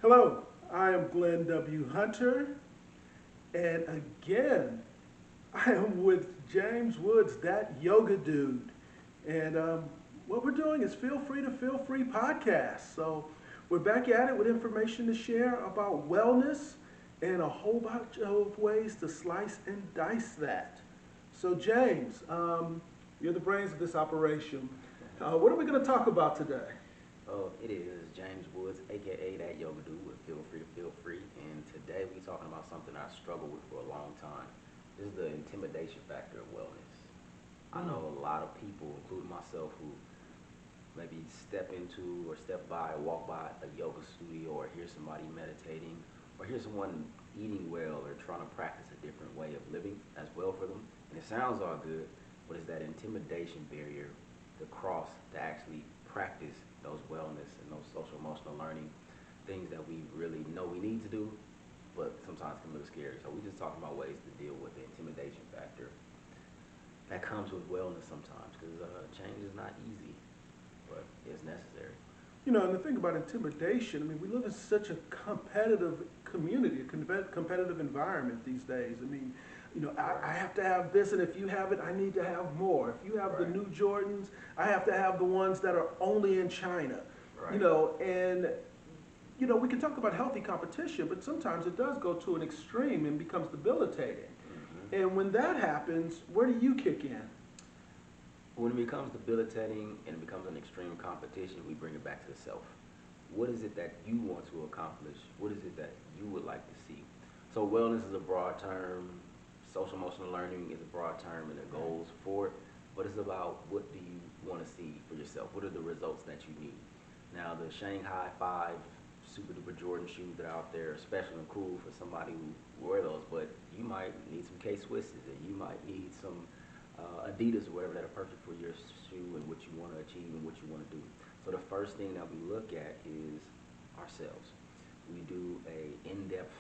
Hello, I am Glenn W. Hunter, and again, I am with James Woods, Dat Yoga Dude. And what we're doing is Feel Free to Feel Free podcast. So we're back at it with information to share about wellness and a whole bunch of ways to slice and dice that. So, James, you're the brains of this operation. What are we going to talk about today? It is James Woods, aka That Yoga Dude with Feel Free to Feel Free. And today we're talking about something I struggled with for a long time. This is the intimidation factor of wellness. I know a lot of people, including myself, who maybe step into or step by or walk by a yoga studio or hear somebody meditating or hear someone eating well or trying to practice a different way of living as well for them. And it sounds all good, but it's that intimidation barrier to cross to actually practice those wellness and those social emotional learning things that we really know we need to do, but sometimes can look scary. So we're just talking about ways to deal with the intimidation factor that comes with wellness sometimes, because change is not easy, but it's necessary. You know, and the thing about intimidation, I mean, we live in such a competitive community, a competitive environment these days. I mean, you know, I have to have this, and if you have it, I need to have more. If you have the new Jordans, I have to have the ones that are only in China. Right. You know, and, you know, we can talk about healthy competition, but sometimes it does go to an extreme and becomes debilitating. And when that happens, where do you kick in? When it becomes debilitating and it becomes an extreme competition, we bring it back to the self. What is it that you want to accomplish? What is it that you would like to see? So wellness is a broad term. Social emotional learning is a broad term, and the goals for it. But it's about, what do you want to see for yourself? What are the results that you need? Now, the Shanghai 5 super duper Jordan shoes that are out there are special and cool for somebody who wear those, but you might need some K-Swisses, and you might need some Adidas or whatever that are perfect for your shoe and what you want to achieve and what you want to do. So the first thing that we look at is ourselves. We do a in-depth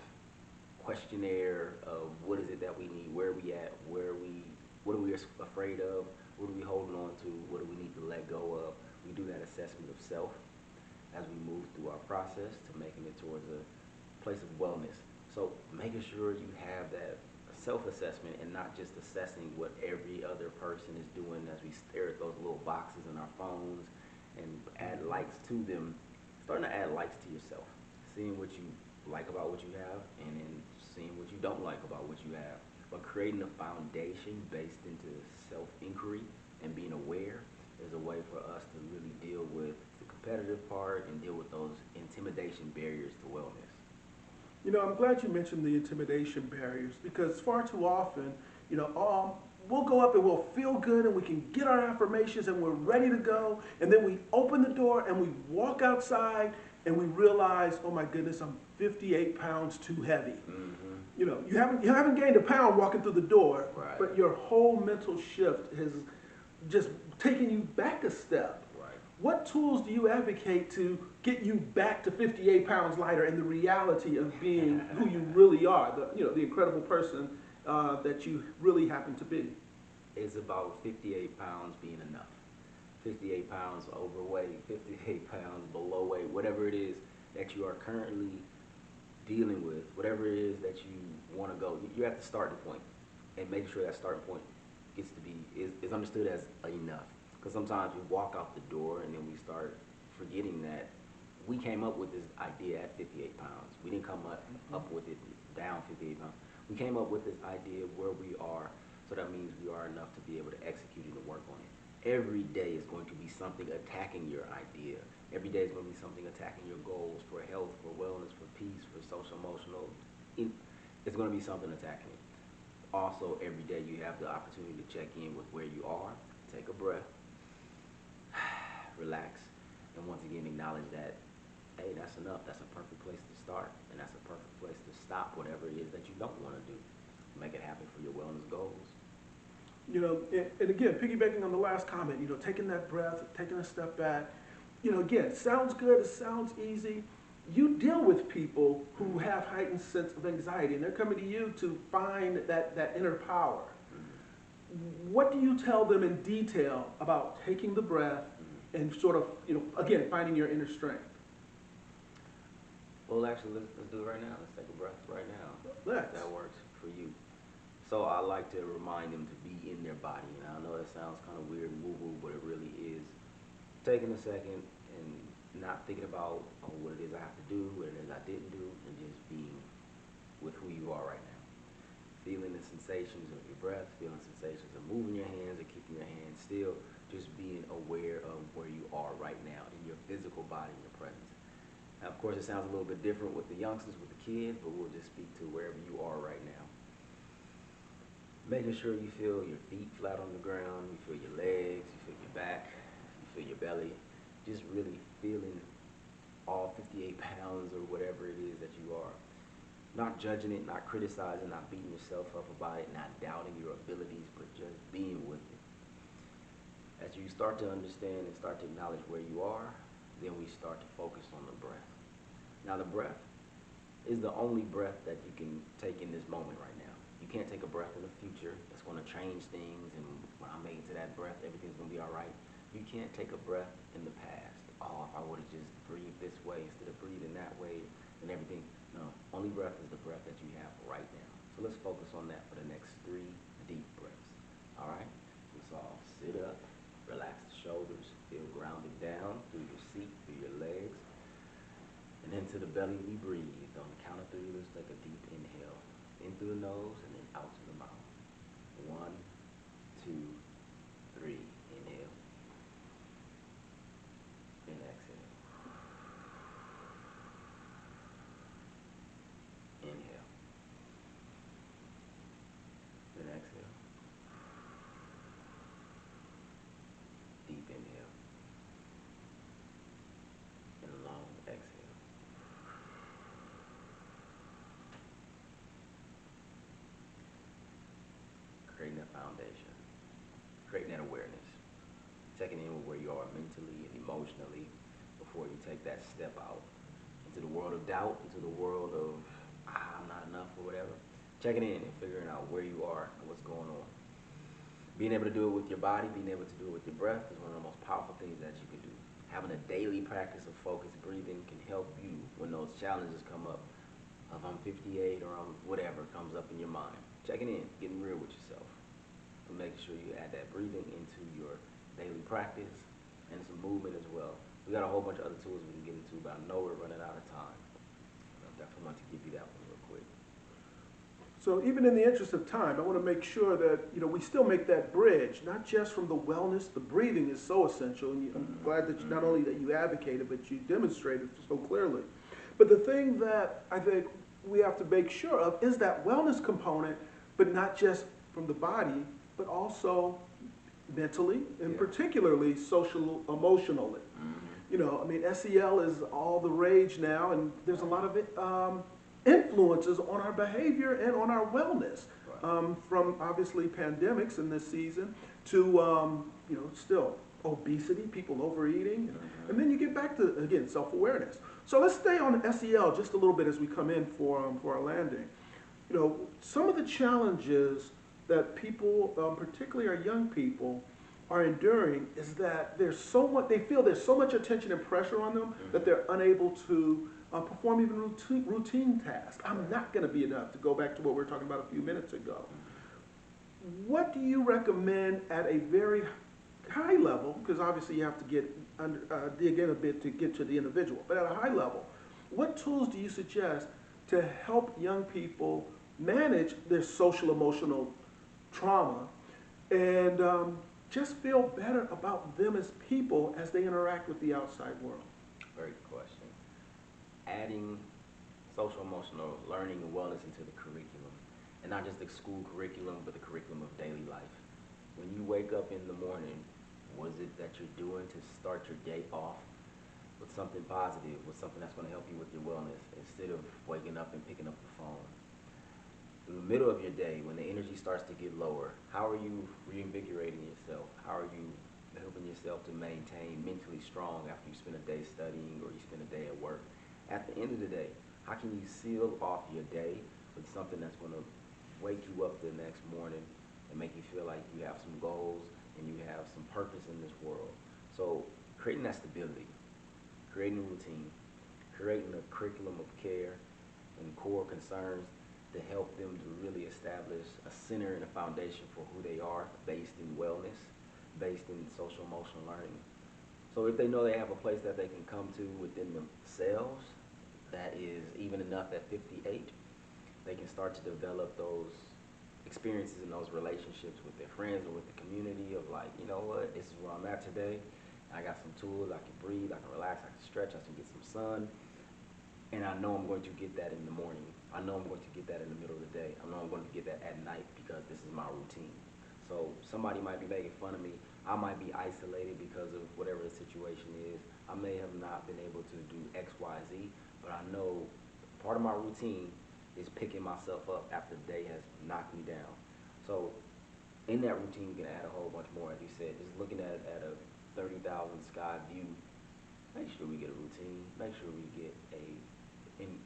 questionnaire of what is it that we need, where are we at, what are we afraid of, what are we holding on to, what do we need to let go of. We do that assessment of self as we move through our process to making it towards a place of wellness. So making sure you have that self-assessment and not just assessing what every other person is doing as we stare at those little boxes in our phones and add likes to them. Starting to add likes to yourself, seeing what you like about what you have and then seeing what you don't like about what you have, but creating a foundation based into self-inquiry and being aware is a way for us to really deal with the competitive part and deal with those intimidation barriers to wellness. You know, I'm glad you mentioned the intimidation barriers because far too often, you know, we'll go up and we'll feel good and we can get our affirmations and we're ready to go. And then we open the door and we walk outside and we realize, oh my goodness, I'm 58 pounds too heavy. You know, you haven't gained a pound walking through the door, Right. but your whole mental shift has just taken you back a step. Right. What tools do you advocate to get you back to 58 pounds lighter and the reality of being who you really are, the incredible person that you really happen to be? It's about 58 pounds being enough. 58 pounds overweight, 58 pounds below weight, whatever it is that you are currently dealing with, whatever it is that you want to go, you have to start the point and make sure that starting point gets to be is understood as enough. Because sometimes we walk out the door and then we start forgetting that we came up with this idea at 58 pounds. We didn't come up with it down 58 pounds. We came up with this idea of where we are, so that means we are enough to be able to execute it and work on it. Every day is going to be something attacking your idea. Every day is going to be something attacking your goals for health, for wellness, for peace, for social emotional. It's going to be something attacking it. Also, every day you have the opportunity to check in with where you are, take a breath, relax, and once again acknowledge that, hey, that's enough. That's a perfect place to start, and that's a perfect place to stop whatever it is that you don't want to do. Make it happen for your wellness goals. You know, and again, piggybacking on the last comment, you know, taking that breath, taking a step back, you know, again, sounds good, it sounds easy. You deal with people who have heightened sense of anxiety, and they're coming to you to find that inner power. What do you tell them in detail about taking the breath and sort of, you know, again, finding your inner strength? Well, actually, let's do it right now. Let's take a breath right now. If Let's. that works for you. So I like to remind them to be in their body. And I know that sounds kind of weird and woo-woo, but it really is. Taking a second and not thinking about what it is I have to do, what it is I didn't do, and just being with who you are right now. Feeling the sensations of your breath, feeling sensations of moving your hands or keeping your hands still, just being aware of where you are right now in your physical body, in your presence. Now, of course, it sounds a little bit different with the youngsters, with the kids, but we'll just speak to wherever you are right now. Making sure you feel your feet flat on the ground, you feel your legs, you feel your back, you feel your belly. Just really feeling all 58 pounds or whatever it is that you are. Not judging it, not criticizing, not beating yourself up about it, not doubting your abilities, but just being with it. As you start to understand and start to acknowledge where you are, then we start to focus on the breath. Now the breath is the only breath that you can take in this moment right now. You can't take a breath in the future that's going to change things, and when I make it to that breath, everything's going to be all right. You can't take a breath in the past. Oh, if I would have just breathed this way instead of breathing that way and everything. No, only breath is the breath that you have right now. So let's focus on that for the next 3 deep breaths. All right? Let's all sit up, relax the shoulders, feel grounded down through your seat, through your legs, and into the belly we breathe. On the count of 3, let's take a deep inhale. In through the nose and then out to the mouth. 1, 2, 3. Inhale. And exhale. Inhale. Then exhale. Deep inhale. And long exhale. Creating that foundation. Creating that awareness. Checking in with where you are mentally and emotionally before you take that step out into the world of doubt, into the world of I'm not enough or whatever. Checking in and figuring out where you are and what's going on. Being able to do it with your body, being able to do it with your breath is one of the most powerful things that you can do. Having a daily practice of focused breathing can help you when those challenges come up of I'm 58 or I'm whatever comes up in your mind. Checking in, getting real with yourself. And making sure you add that breathing into your daily practice and some movement as well. We got a whole bunch of other tools we can get into, but I know we're running out of time. I definitely want to give you that one real quick. So even in the interest of time, I want to make sure that we still make that bridge, not just from the wellness. The breathing is so essential, and I'm glad that not only that you advocated, but you demonstrated so clearly. But the thing that I think we have to make sure of is that wellness component, but not just from the body, but also mentally and particularly social emotionally. I mean, SEL is all the rage now, and there's a lot of influences on our behavior and on our wellness, from obviously pandemics in this season to still obesity, people overeating, and then you get back to again self-awareness. So let's stay on SEL just a little bit as we come in for our landing. Some of the challenges that people, particularly our young people, are enduring is that they feel there's so much attention and pressure on them that they're unable to perform even routine tasks. I'm not going to be enough, to go back to what we were talking about a few minutes ago. What do you recommend at a very high level, because obviously you have to dig in a bit to get to the individual, but at a high level, what tools do you suggest to help young people manage their social emotional trauma and just feel better about them as people as they interact with the outside world? Very good question. Adding social emotional learning and wellness into the curriculum, and not just the school curriculum, but the curriculum of daily life. When you wake up in the morning, what is it that you're doing to start your day off with something positive, with something that's going to help you with your wellness, instead of waking up and picking up the phone? In the middle of your day, when the energy starts to get lower, how are you reinvigorating yourself? How are you helping yourself to maintain mentally strong after you spend a day studying or you spend a day at work? At the end of the day, how can you seal off your day with something that's going to wake you up the next morning and make you feel like you have some goals and you have some purpose in this world? So creating that stability, creating a routine, creating a curriculum of care and core concerns to help them to really establish a center and a foundation for who they are based in wellness, based in social emotional learning. So if they know they have a place that they can come to within themselves that is even enough at 58, they can start to develop those experiences and those relationships with their friends or with the community of like, you know what, this is where I'm at today. I got some tools, I can breathe, I can relax, I can stretch, I can get some sun. And I know I'm going to get that in the morning. I know I'm going to get that in the middle of the day. I know I'm going to get that at night because this is my routine. So somebody might be making fun of me. I might be isolated because of whatever the situation is. I may have not been able to do X, Y, Z, but I know part of my routine is picking myself up after the day has knocked me down. So in that routine, you can add a whole bunch more, as you said, just looking at a 30,000 sky view. Make sure we get a routine. Make sure we get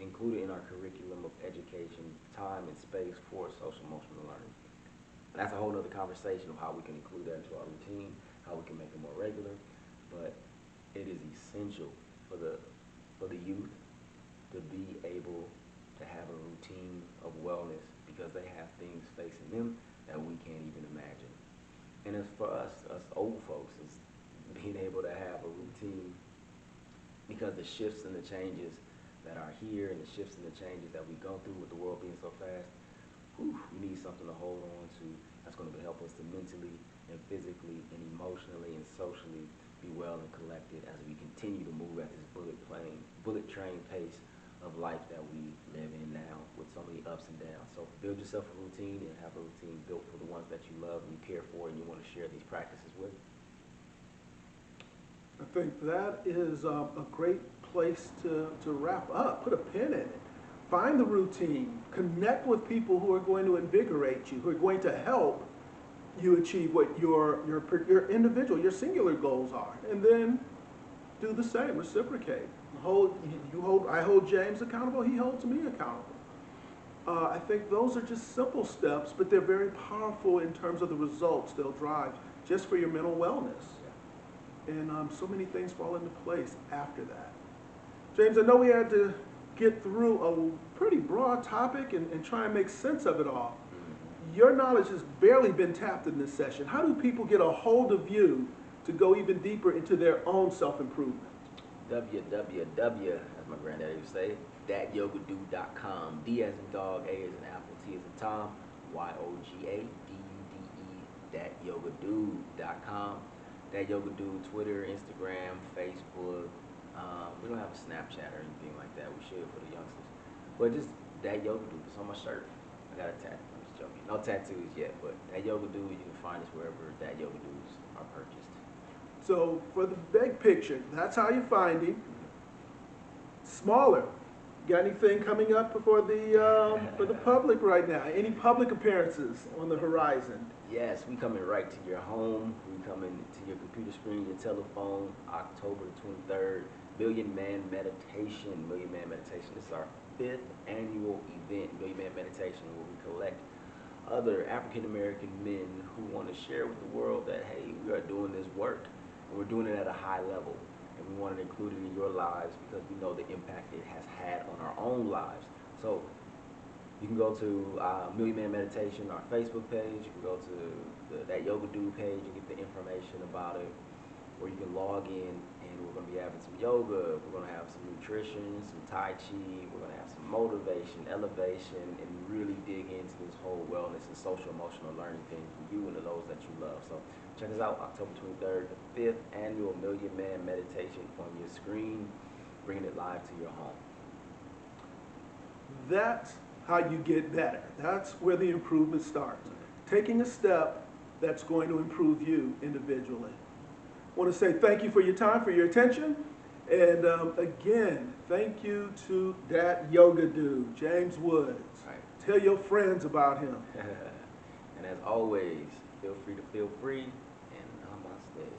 included in our curriculum of education, time and space for social emotional learning. And that's a whole other conversation of how we can include that into our routine, how we can make it more regular. But it is essential for the youth to be able to have a routine of wellness because they have things facing them that we can't even imagine. And as for us old folks, it's being able to have a routine because the shifts and the changes that are here and the shifts and the changes that we go through with the world being so fast, we need something to hold on to that's going to help us to mentally and physically and emotionally and socially be well and collected as we continue to move at this bullet train pace of life that we live in now with so many ups and downs. So build yourself a routine and have a routine built for the ones that you love and you care for and you want to share these practices with. I think that is a great place to wrap up. Put a pin in it. Find the routine. Connect with people who are going to invigorate you, who are going to help you achieve what your individual, your singular goals are. And then do the same, reciprocate. I hold James accountable, he holds me accountable. I think those are just simple steps, but they're very powerful in terms of the results they'll drive just for your mental wellness. And so many things fall into place after that. James, I know we had to get through a pretty broad topic and try and make sense of it all. Your knowledge has barely been tapped in this session. How do people get a hold of you to go even deeper into their own self-improvement? www, as my granddaddy would say, datyogadude.com. D as in dog, A as in apple, T as in Tom, YOGADUDE, datyogadude.com. Dat Yoga Dude, Twitter, Instagram, Facebook. We don't have a Snapchat or anything like that. We should for the youngsters. But just Dat Yoga Dude. It's on my shirt. I got a tattoo. I'm just joking. No tattoos yet, but Dat Yoga Dude, you can find us wherever Dat Yoga Dudes are purchased. So for the big picture, that's how you find him. Smaller. Got anything coming up for the public right now? Any public appearances on the horizon? Yes, we coming right to your home. We coming to your computer screen, your telephone, October 23rd. Million Man Meditation. Million Man Meditation. This is our 5th annual event, Million Man Meditation, where we collect other African American men who want to share with the world that, hey, we are doing this work and we're doing it at a high level. And we want to include it in your lives because we know the impact it has had on our own lives. So you can go to Million Man Meditation, our Facebook page. You can go to Dat Yoga Dude page and get the information about it. Or you can log in and we're going to be having some yoga. We're going to have some nutrition, some Tai Chi. We're going to have some motivation, elevation, and really dig into this whole wellness and social emotional learning thing for you and those that you love. So check us out, October 23rd, the 5th annual Million Man Meditation on your screen, bringing it live to your home. That's how you get better. That's where the improvement starts. Taking a step that's going to improve you individually. I want to say thank you for your time, for your attention. And again, thank you to Dat Yoga Dude, James Woods. Right. Tell your friends about him. And as always, feel free to feel free, and namaste.